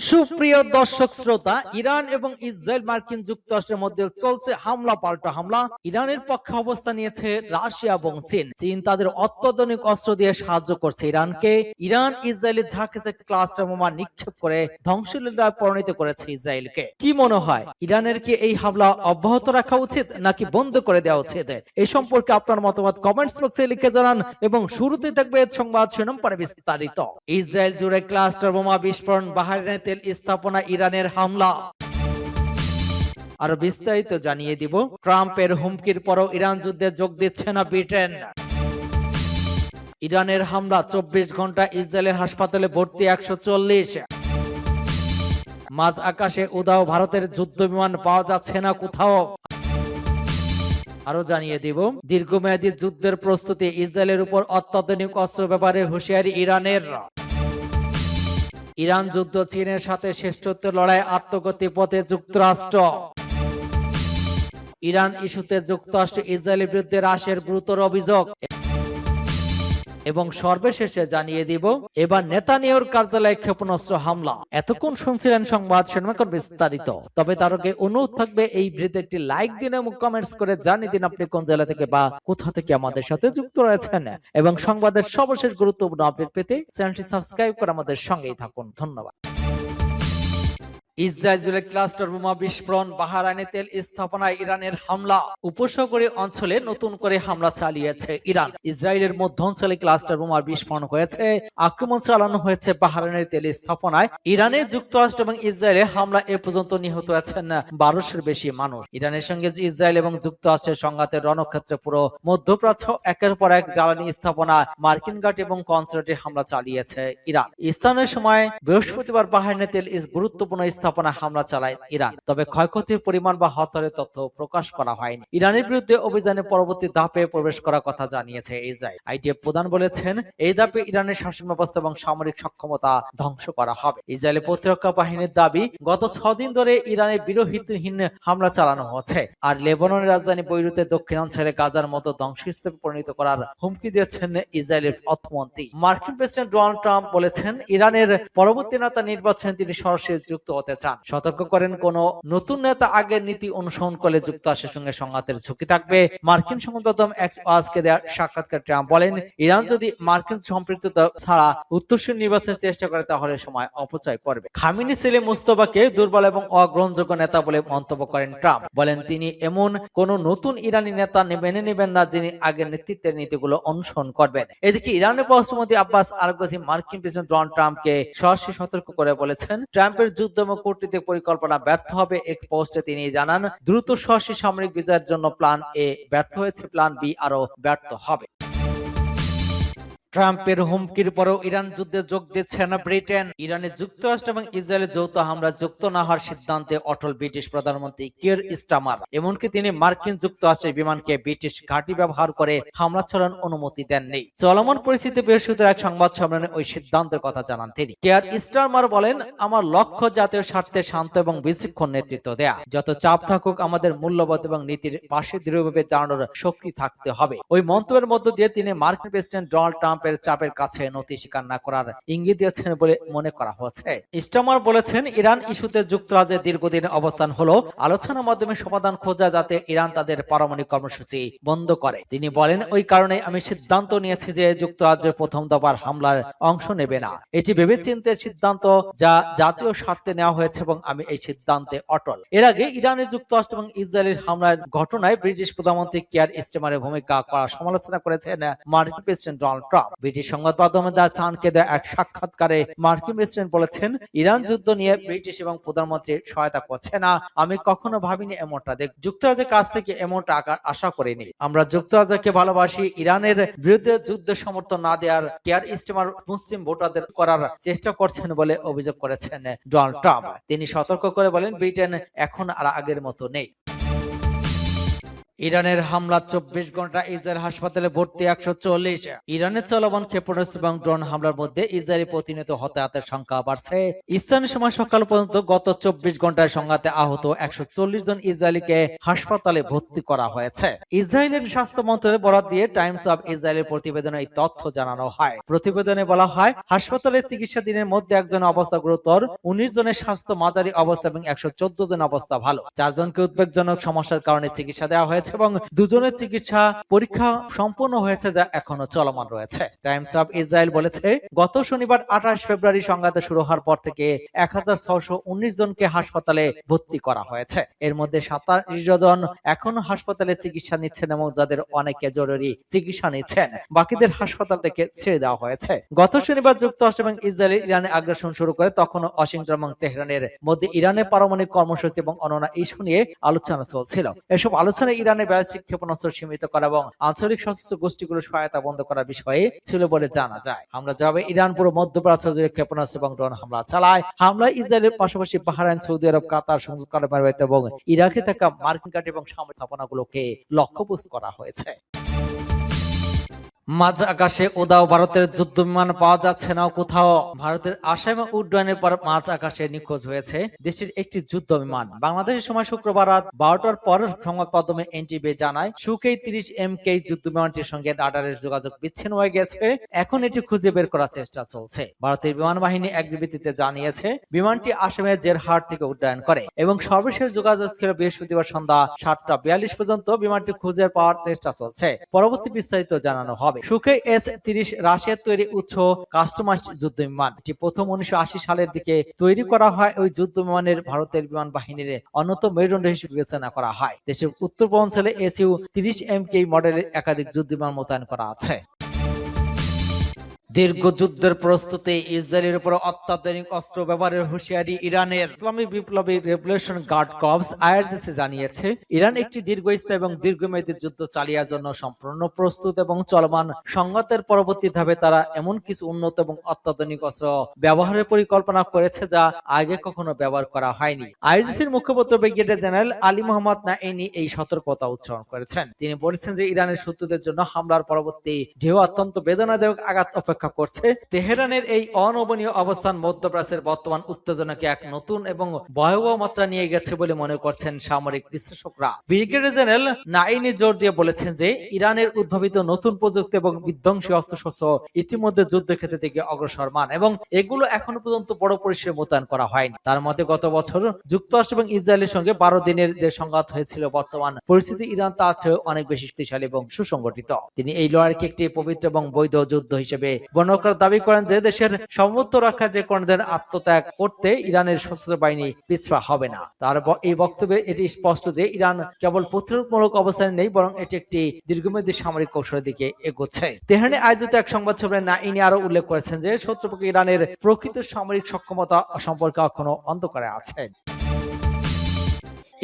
সুপ্রিয় দর্শক শ্রোতা, ইরান এবং ইসরায়েল মার্কিন যুক্তরাষ্ট্রের মধ্যে চলছে হামলা পাল্টা হামলা। ইরানের পক্ষে অবস্থান নিয়েছে রাশিয়া এবং চীন। চীন তাদের অত্যাধুনিক অস্ত্র দিয়ে সাহায্য করছে ইরানকে। ইরান ইসরায়েলের ঝাঁকে ক্লাস্টার বোমা নিক্ষেপ করে ধ্বংসলীলায় পরিণত করেছে ইসরায়েলকে। কি মনে হয়, ইরানের কি এই হামলা অব্যাহত রাখা উচিত নাকি বন্ধ করে দেওয়া উচিত? এই সম্পর্কে আপনার মতামত কমেন্টস বক্সে লিখে জানান এবং শুরুতে থাকবে সংবাদ শিরোনাম পরে বিস্তারিত। ইসরায়েল জুড়ে ক্লাস্টার বোমা বিস্ফোরণ, বাহরাইনে তেল স্থাপনা, ইরানের হামলা। আর বিস্তারিত জানিয়ে দিব। ট্রাম্পের হুমকির পরও ইরান যুদ্ধে যোগ দিচ্ছে না ব্রিটেন। ইরানের হামলা, 24 ঘন্টা ইসরায়েলের হাসপাতালে ভর্তি 140। মাঝ আকাশে উধাও ভারতের যুদ্ধ বিমান পাওয়া যাচ্ছে না কোথাও। আরো জানিয়ে দিব, দীর্ঘমেয়াদী যুদ্ধের প্রস্তুতি, ইসরায়েলের উপর অত্যাধুনিক অস্ত্র ব্যবহারের হুঁশিয়ারি ইরানের। ইরান যুদ্ধ, চীনের সাথে শ্রেষ্ঠত্বের লড়াই, আত্মঘাতী পথে যুক্তরাষ্ট্র। ইরান ইস্যুতে যুক্তরাষ্ট্র ইসরায়েলের বিরুদ্ধে রাশিয়ার গুরুতর অভিযোগ। এবং সর্বশেষে জানিয়ে দিব, এবার নেতানিয়াহুর কার্যালয়ে ক্ষেপণাস্ত্র হামলা। এতক্ষণ শুনছিলেন সংবাদ শিরোনাম বিস্তারিত। তবে তার আগে অনুরোধ থাকবে, এই ভিডিওতে একটি লাইক দিন এবং কমেন্টস করে জানিয়ে দিন আপনি কোন জেলা থেকে বা কোথা থেকে আমাদের সাথে যুক্ত রয়েছেন। এবং সংবাদের সর্বশেষ গুরুত্বপূর্ণ আপডেট পেতে চ্যানেলটি সাবস্ক্রাইব করে আমাদের সঙ্গেই থাকুন। ধন্যবাদ। ইসরায়েল জুড়ে ক্লাস্টার বোমা বিস্ফোরণ, বাহরাইনে তেল স্থাপনায় ইরানের হামলা। উপসাগরীয় অঞ্চলে নতুন করে হামলা চালিয়েছে ইরান। ইসরায়েলের মধ্য অঞ্চলে ক্লাস্টার বোমার বিস্ফোরণ হয়েছে। আক্রমণ চালানো হয়েছে বাহরাইনের তেল স্থাপনায়। ইরানে যুক্তরাষ্ট্র এবং ইসরায়েলে হামলা এ পর্যন্ত নিহত হয়েছেন 1200-এর বেশি মানুষ। ইরানের সঙ্গে ইসরায়েল এবং যুক্তরাষ্ট্রের সংঘাতের রণক্ষেত্রে পুরো মধ্যপ্রাচ্য একের পর এক জ্বালানি স্থাপনা, মার্কিন ঘাঁটি এবং কনসুলেটে হামলা চালিয়েছে ইরান। স্থানীয় সময় বৃহস্পতিবার বাহরাইনে তেল গুরুত্বপূর্ণ স্থাপনা হামলা চালায় ইরান। তবে ক্ষয়ক্ষতির পরিমাণ বা হতাহতের তথ্য প্রকাশ করা হয়নি। ইরানের বিরুদ্ধে অভিযানের পরবর্তী ধাপে প্রবেশ করার কথা জানিয়েছে ইসরায়েল। আইডিএফ প্রধান বলেছেন, এই ধাপে ইরানের শাসন ব্যবস্থা এবং সামরিক সক্ষমতা ধ্বংস করা হবে। ইসরায়েলের প্রতিরক্ষা বাহিনীর দাবি, গত 6 দিন ধরে ইরানের বিরোধহীন হামলা চালানো হচ্ছে। আর লেবাননের রাজধানী বৈরুতের দক্ষিণাঞ্চলে গাজার মতো ধ্বংসস্তূপে পরিণত করার হুমকি দিয়েছেন ইসরায়েলের অর্থমন্ত্রী। মার্কিন প্রেসিডেন্ট ডোনাল্ড ট্রাম্প বলেছেন, ইরানের পরবর্তী নেতা নির্বাচনে তিনি সরাসরি যুক্ত হতে চান। সতর্ক করেন, কোন নতুন নেতা আগের নীতি অনুসরণ করলে যুক্তরাষ্ট্রের সঙ্গে সংঘাতের ঝুঁকি থাকবে। মার্কিন সংবাদ মাধ্যম এক্সকে দেওয়া সাক্ষাৎকার ট্রাম্প বলেন, ইরান যদি মার্কিন সম্পৃক্ততা ছাড়া উত্তরসূরি নির্বাচনের চেষ্টা করে তাহলে সময় অপচয় করবে। খামেনি ছেলে মুস্তফাকে দুর্বল এবং অগ্রহণযোগ্য নেতা বলে মন্তব্য করেন ট্রাম্প। বলেন, তিনি এমন কোন নতুন ইরানি নেতা মেনে নেবেন না যিনি আগের নেতৃত্বের নীতিগুলো অনুসরণ করবেন। এদিকে ইরানের পররাষ্ট্রমন্ত্রী আব্বাস আরাগচি মার্কিন প্রেসিডেন্ট ডোনাল্ড ট্রাম্পকে সরাসরি সতর্ক করে বলেছেন, ট্রাম্পের যুদ্ধ এবং কূটনৈতিক পরিকল্পনা ব্যর্থ হবে। এক্স পোস্টে তিনি জানান, দ্রুত সরাসরি সামরিক বিজয়ের জন্য প্ল্যান এ ব্যর্থ হয়েছে, প্ল্যান বি আরো ব্যর্থ হবে। ট্রাম্পের হুমকির পরেও ইরান যুদ্ধে যোগ দিচ্ছে না ব্রিটেন। ইরানে যুক্তরাষ্ট্র এবং ইসরায়েলের যৌথ হামলা যুক্ত না হওয়ার সিদ্ধান্তে অটল ব্রিটিশ প্রধানমন্ত্রী কিয়ার স্টারমার। এমনকি তিনি মার্কিন যুক্তরাষ্ট্রের বিমানকে ব্রিটিশ ঘাঁটি ব্যবহার করে হামলা চালানোর অনুমতি দেননি। চলমান পরিস্থিতি বৃহস্পতিবার এক সংবাদ সম্মেলনে ওই সিদ্ধান্তের কথা জানান তিনি। কিয়ার স্টারমার বলেন, আমার লক্ষ্য জাতীয় স্বার্থে শান্ত এবং বিচক্ষণ নেতৃত্ব দেয়া। যত চাপ থাকুক, আমাদের মূল্যবোধ এবং নীতির পাশে দৃঢ়ভাবে দাঁড়ানোর শক্তি থাকতে হবে। ওই মন্তব্যের মধ্য দিয়ে তিনি মার্কিন প্রেসিডেন্ট ডোনাল্ড ট্রাম্প চাপের কাছে নতি স্বীকার না করার ইঙ্গিত দিয়েছেন বলে মনে করা হচ্ছে। স্টারমার বলেছেন, ইরান ইস্যুতে যুক্তরাজ্যের দীর্ঘদিন অবস্থান হলো আলোচনার মাধ্যমে সমাধান খোঁজা, যাতে ইরান তাদের পারমাণবিক কর্মসূচি বন্ধ করে। তিনি বলেন, ওই কারণে আমি সিদ্ধান্ত নিয়েছি যে যুক্তরাজ্য প্রথম দফার হামলার অংশ নেবে না। এটি ভেবেচিন্তে সিদ্ধান্ত, যা জাতীয় স্বার্থে নেওয়া হয়েছে এবং আমি এই সিদ্ধান্তে অটল। এর আগে ইরানে যুক্তরাষ্ট্র এবং ইসরায়েলের হামলার ঘটনায় ব্রিটিশ প্রধানমন্ত্রী কিয়ার স্টারমারের ভূমিকা করার সমালোচনা করেছেন মার্কিন প্রেসিডেন্ট ডোনাল্ড ট্রাম্প। ব্রিটিশ সংবাদ মাধ্যমে দ্য সানকে দেওয়া এক সাক্ষাৎকারে মার্কিন প্রেসিডেন্ট বলেছেন, ইরান যুদ্ধ নিয়ে ব্রিটিশ এবং প্রধানমন্ত্রী সহায়তা করছে না। আমি কখনো ভাবিনি এমনটা যুক্তরাজ্যের কাছ থেকে এমনটা আশা করিনি। আমরা যুক্তরাজ্যকে ভালোবাসি। ইরানের বিরুদ্ধে যুদ্ধ সমর্থন না দেওয়ার কিয়ার স্টারমার মুসলিম ভোটারদের করার চেষ্টা করছেন বলে অভিযোগ করেছেন ডোনাল্ড ট্রাম্প। তিনি সতর্ক করে বলেন, ব্রিটেন এখন আর আগের মতো নেই। ইরানের হামলা 24 ঘন্টা, ইসরায়েল হাসপাতালে ভর্তি 140। ইরানের চলমান ক্ষেপণাস্ত্র এবং ড্রোন হামলার মধ্যে ইসরায়েলি প্রতিনিয়ত হতাহতের সংখ্যা বাড়ছে। স্থানীয় সময় সকাল পর্যন্ত গত 24 ঘন্টায় সংঘাতে আহত 140 জন ইসরায়েলিকে হাসপাতালে ভর্তি করা হয়েছে। ইসরায়েলের স্বাস্থ্য মন্ত্রণালয়ের বরাত দিয়ে টাইমস অফ ইসরায়েলের প্রতিবেদনে এই তথ্য জানানো হয়। প্রতিবেদনে বলা হয়, হাসপাতালে চিকিৎসাধীনের মধ্যে একজনের অবস্থা গুরুতর, 19 জনের স্বাস্থ্য মাঝারি অবস্থা এবং 114 জনের অবস্থা ভালো। 4 জনকে উদ্বেগজনক সমস্যার কারণে চিকিৎসা দেওয়া হয়েছে এবং 2 জনের চিকিৎসা পরীক্ষা সম্পূর্ণ হয়েছে, যা এখনো চলমান রয়েছে। টাইমস অফ ইসরায়েল বলেছে, গত শনিবার 28 ফেব্রুয়ারি সংঘাত শুরু হওয়ার পর থেকে 1619 জনকে হাসপাতালে ভর্তি করা হয়েছে। এর মধ্যে 27 জন এখনো হাসপাতালে চিকিৎসা নিচ্ছেন এবং যাদের অনেকে জরুরি চিকিৎসা নিচ্ছেন। বাকিদের হাসপাতাল থেকে ছেড়ে দেওয়া হয়েছে। গত শনিবার যুক্তরাষ্ট্র এবং ইসরায়েল ইরানে আগ্রাসন শুরু করে তখনও ওয়াশিংটন এবং তেহরানের মধ্যে ইরানের পারমাণবিক কর্মসূচি এবং অন্যান্য ইস্যু নিয়ে আলোচনা চলছিল। এসব আলোচনায় ইরানের ব্যালিস্টিক ক্ষেপণাস্ত্র সীমিত করা এবং আঞ্চলিক সশস্ত্র গোষ্ঠীগুলোর সহায়তা বন্ধ করার বিষয়ে ছিল বলে জানা যায়। হামলা জবাবে ইরান পুরো মধ্যপ্রাচ্য জুড়ে ক্ষেপণাস্ত্র এবং ড্রোন হামলা চালায়। হামলায় ইসরায়েলের পাশাপাশি বাহরাইন, সৌদি আরব, কাতার, সংযুক্ত আরব আমিরাত এবং ইরাকে থাকা মার্কিন ঘাঁটি এবং সামরিক স্থাপনাগুলোকে লক্ষ্যবস্তু করা হয়েছে। মাঝ আকাশে উদাও ভারতের যুদ্ধ বিমান পাওয়া যাচ্ছে না কোথাও। ভারতের আসামে উড্ডয়নের পর মাঝ আকাশে নিখোঁজ হয়েছে দেশের একটি যুদ্ধ বিমান। বাংলাদেশের সময় শুক্রবার রাত 12টার পর সংবাদ মাধ্যমে এনটিভি জানায়, সুকেই 30 MK যুদ্ধ বিমানটির সঙ্গে রাডারের যোগাযোগ বিচ্ছিন্ন হয়ে গেছে। এখন এটি খুঁজে বের করার চেষ্টা চলছে। ভারতের বিমান বাহিনী এক বিবৃতিতে জানিয়েছে, বিমানটি আসামের জেরহাট থেকে উড্ডয়ন করে এবং সর্বশেষ যোগাযোগ ছিল বৃহস্পতিবার সন্ধ্যা 7টা 42 পর্যন্ত। বিমানটি খুঁজে পাওয়ার চেষ্টা চলছে। পরবর্তী বিস্তারিত জানানো হবে। সুখোই S-30 রাশিয়ার তৈরি উচ্চ কাস্টমাইজড যুদ্ধ বিমান। এটি প্রথম 1980 সালের দিকে তৈরি করা হয়। ওই যুদ্ধ বিমানের ভারতের বিমান বাহিনীর অন্যতম মেরুদণ্ড হিসেবে বিবেচনা করা হয়। দেশের উত্তর পূর্বাঞ্চলে Su-30 MK মডেলের একাধিক যুদ্ধ বিমান মোতায়েন করা আছে। দীর্ঘ যুদ্ধের প্রস্তুতি, ইসরায়েলের উপর অত্যাধুনিক অস্ত্র ব্যবহারের হুঁশিয়ারি ইরানের। ইসলামিক বিপ্লবী রেভলিউশন গার্ড কর্পস IRGC জানিয়েছে, ইরান একটি দীর্ঘস্থায়ী এবং দীর্ঘমেয়াদী যুদ্ধ চালিয়ে জন্য সম্পূর্ণ প্রস্তুত এবং চলমান সংঘাতের পরবর্তী ধাপে তারা এমন কিছু উন্নত এবং অত্যাধুনিক অস্ত্র ব্যবহারের পরিকল্পনা করেছে যা আগে কখনো ব্যবহার করা হয়নি। IRGCর মুখপাত্র ব্রিগেডিয়ার জেনারেল আলী মোহাম্মদ নাইনি এই সতর্কতা উচ্চারণ করেছেন। তিনি বলেছেন যে ইরানের শত্রুদের জন্য হামলার পরবর্তী ঢেউ অত্যন্ত বেদনাদায়ক আঘাত অপেক্ষা করছে। তেহরানের এই অনমনীয় অবস্থান মধ্যপ্রাচ্যের বর্তমান উত্তেজনাকে এক নতুন এবং ভয়াবহ মাত্রা নিয়ে গেছে বলে মনে করছেন সামরিক বিশ্লেষকরা। ব্রিগেডিয়ার জেনারেল নাইনি জোর দিয়ে বলেছেন যে ইরানের উদ্ভাবিত নতুন প্রযুক্তি এবং বিধ্বংসী অস্ত্রশস্ত্র ইতিমধ্যে যুদ্ধক্ষেত্রের দিকে অগ্রসরমান এবং এগুলো এখনো পর্যন্ত বড় পরিসরে মোতায়েন করা হয়নি। তার মতে গত বছর যুক্তরাষ্ট্র এবং ইসরায়েলের সঙ্গে 12 দিনের যে সংঘাত হয়েছিল, বর্তমান পরিস্থিতি ইরান তার চেয়ে অনেক বেশি শক্তিশালী এবং সুসংগঠিত। তিনি এই লড়াইকে একটি পবিত্র এবং বৈধ যুদ্ধ হিসেবে বর্ণনা করে দাবি করেন যে দেশের সার্বভৌমত্ব রক্ষা যে কোনদের আত্মত্যাগ করতে ইরানের সশস্ত্র বাহিনী পিছপা হবে না। তার এই বক্তব্যে এটি স্পষ্ট যে ইরান কেবল প্রতিরোধমূলক অবস্থানে নেই, বরং এটি একটি দীর্ঘমেয়াদী সামরিক কৌশলের দিকে এগোচ্ছে। তেহরানে আয়োজিত এক সংবাদ সম্মেলনে নাইনি আরো উল্লেখ করেছেন যে শত্রুপক্ষ ইরানের প্রকৃত সামরিক সক্ষমতা সম্পর্কে এখনো অন্ধকারে আছে।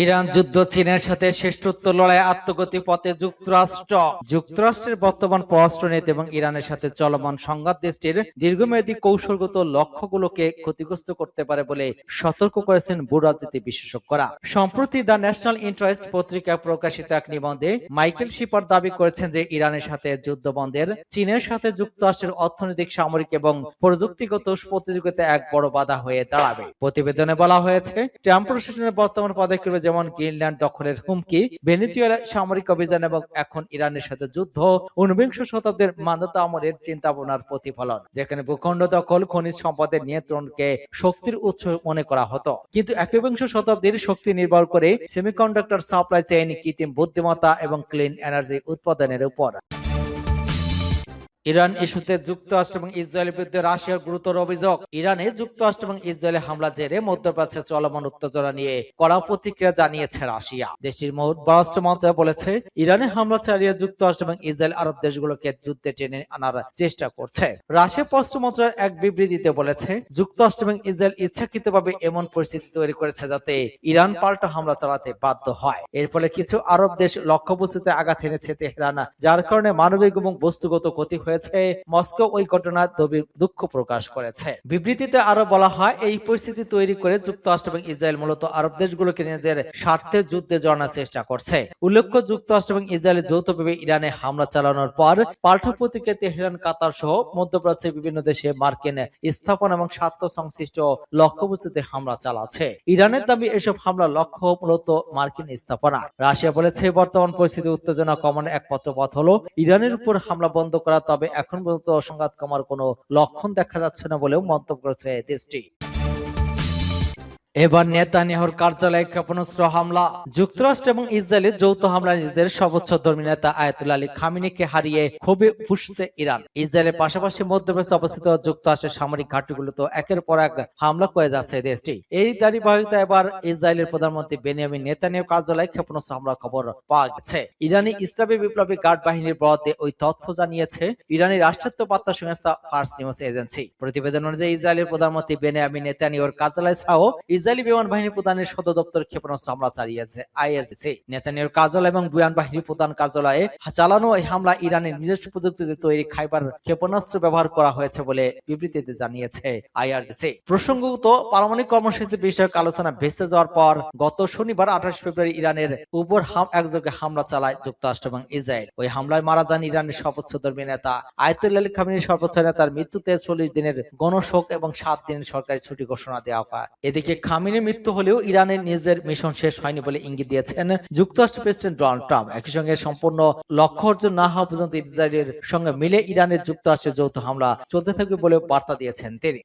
ইরান যুদ্ধ, চীনের সাথে শ্রেষ্ঠত্ব লড়াই, আত্মগতি পথে যুক্তরাষ্ট্র। যুক্তরাষ্ট্রের বর্তমান পররাষ্ট্রনীতি এবং ইরানের সাথে চলমান সংঘাত দেশটির দীর্ঘমেয়াদী কৌশলগত লক্ষ্যগুলোকে ক্ষতিগ্রস্ত করতে পারে বলে সতর্ক করেছেন ভূরাজনীতি বিশেষজ্ঞরা। সম্প্রতি দ্য ন্যাশনাল ইন্টারেস্ট পত্রিকায় প্রকাশিত এক নিবন্ধে মাইকেল শিপার দাবি করেছেন যে ইরানের সাথে যুদ্ধ বন্ধের চীনের সাথে যুক্তরাষ্ট্রের অর্থনৈতিক, সামরিক এবং প্রযুক্তিগত প্রতিযোগিতা এক বড় বাধা হয়ে দাঁড়াবে। প্রতিবেদনে বলা হয়েছে, ট্রাম্প প্রশাসনের বর্তমান পদক্ষেপ যেমন গ্রিনল্যান্ড দখলের হুমকি, ভেনেজুয়েলা সামরিক অভিযান এবং এখন ইরানের সাথে যুদ্ধ 19 শতাব্দীর মানবতা আমলের চিন্তা ভাবনার প্রতিফলন, যেখানে ভূখণ্ড দখল, খনিজ সম্পদের নিয়ন্ত্রণকে শক্তির উৎস মনে করা হতো, কিন্তু 21 শতাব্দীর শক্তি নির্ভর করে সেমিকন্ডাক্টর সাপ্লাই চেইন, কৃত্রিম বুদ্ধিমত্তা এবং ক্লিন এনার্জি উৎপাদনের উপর। ইরান ইস্যুতে যুক্তরাষ্ট্র এবং ইসরায়েলের বিরুদ্ধে রাশিয়ার গুরুতর অভিযোগ। ইরানে যুক্তরাষ্ট্র এবং ইসরায়েলের হামলা জেরে মধ্যপ্রাচ্যে চলমান উত্তেজনা নিয়ে কড়া প্রতিক্রিয়া জানিয়েছে রাশিয়া। দেশটির পররাষ্ট্র মন্ত্রণালয় বলেছে, ইরানে হামলা চালিয়ে যুক্তরাষ্ট্র এবং ইসরায়েল আরব দেশগুলোকে যুদ্ধে টেনে আনার চেষ্টা করছে। রাশিয়া পররাষ্ট্র মন্ত্রণালয় এক বিবৃতিতে বলেছে, যুক্তরাষ্ট্র এবং ইসরায়েল ইচ্ছাকৃতভাবে এমন পরিস্থিতি তৈরি করেছে যাতে ইরান পাল্টা হামলা চালাতে বাধ্য হয়। এর ফলে কিছু আরব দেশ লক্ষ্যবস্তুতে আঘাত এনেছে তেহরান, যার কারণে মানবিক এবং বস্তুগত ক্ষতি হয়েছে হয়েছে। মস্কো ওই ঘটনার দুঃখ প্রকাশ করেছে। বিবৃতিতে আরো বলা হয়, এই পরিস্থিতি তৈরি করে যুক্তরাষ্ট্র এবং ইসরায়েল মূলত আরব দেশগুলোকে নিজেদের স্বার্থে যুদ্ধে জড়ানোর চেষ্টা করছে। উল্লেখ্য, যুক্তরাষ্ট্র এবং ইসরায়েল যৌথভাবে ইরানে হামলা চালানোর পর পাল্টা প্রতিক্রিয়া তেহরান, কাতার সহ মধ্যপ্রাচ্যের বিভিন্ন দেশে মার্কিন স্থাপনা এবং স্বার্থ সংশ্লিষ্ট লক্ষ্যবস্তুতে হামলা চালাচ্ছে। ইরানের দাবি এসব হামলার লক্ষ্য মূলত মার্কিন স্থাপনা। রাশিয়া বলেছে, বর্তমান পরিস্থিতি উত্তেজনা কমানোর একমাত্র পথ হলো ইরানের উপর হামলা বন্ধ করা। তবে এখন পর্যন্ত সংঘাত কমার কোনো লক্ষণ দেখা যাচ্ছে না বলেও মন্তব্য করেছে দেশটি। এবার নেতানিয়াহুর কার্যালয়ে ক্ষেপণাস্ত্র হামলা। যুক্তরাষ্ট্র এবং ইসরায়েলের যৌথ হামলায় নিজেদের সর্বোচ্চ ধর্মী নেতা আয়াতুল্লাহ আলী খামেনিকে হারিয়ে ক্ষোভে ফুঁসছে ইরান। ইসরায়েলের পাশাপাশি মধ্যপ্রাচ্যে অবস্থিত যুক্তরাষ্ট্রের সামরিক ঘাঁটিগুলোতে একের পর এক হামলা করে যাচ্ছে দেশটি। এই ধারাবাহিকতায় এবার ইসরায়েলের প্রধানমন্ত্রী বেনিয়ামিন নেতানিয়াহুর কার্যালয়ে ক্ষেপণাস্ত্র হামলার খবর পাওয়া গেছে। ইরানি ইসলামী বিপ্লবী গার্ড বাহিনীর বরাদ্দে ওই তথ্য জানিয়েছে ইরানি রাষ্ট্রায়ত্ত বার্তা সংস্থা ফার্স নিউজ এজেন্সি। প্রতিবেদন অনুযায়ী ইসরায়েলের প্রধানমন্ত্রী বেনিয়ামিন নেতানিয়াহুর কার্যালয় ছাড়াও ইসরায়েলি বিমান বাহিনী প্রধানের সদর দপ্তর ক্ষেপণাস্ত্র হামলা চালিয়েছে আইআরজিসি। নেতানিয়াহুর কার্যালয় এবং বিমান বাহিনী প্রধান কার্যালয়ে চালানো এই হামলা ইরানের নিজস্ব প্রযুক্তিতে তৈরি খাইবার ক্ষেপণাস্ত্র ব্যবহার করা হয়েছে বলে বিবৃতিতে জানিয়েছে আইআরজিসি। প্রসঙ্গত, পারমাণবিক কর্মসূচি বিষয়ক আলোচনা ভেসে যাওয়ার পর গত শনিবার 28 ফেব্রুয়ারি ইরানের উপর একযোগে হামলা চালায় যুক্তরাষ্ট্র এবং ইসরায়েল। ওই হামলায় মারা যান ইরানের সর্বোচ্চ ধর্মী নেতা আয়াতুল্লাহ আলী খামেনির। সর্বোচ্চ নেতার মৃত্যুতে 40 দিনের গণশোক এবং 7 দিনের সরকারি ছুটি ঘোষণা দেওয়া হয়। এদিকে খামেনির মৃত্যু হলেও ইরানের নিজেদের মিশন শেষ হয়নি বলে ইঙ্গিত দিয়েছেন যুক্তরাষ্ট্রের প্রেসিডেন্ট ডোনাল্ড ট্রাম্প। একই সঙ্গে সম্পূর্ণ লক্ষ্য অর্জন না হওয়া পর্যন্ত ইসরায়েলের সঙ্গে মিলে ইরানের যুক্তরাষ্ট্রের যৌথ হামলা চলতে থাকবে বলে বার্তা দিয়েছেন তিনি।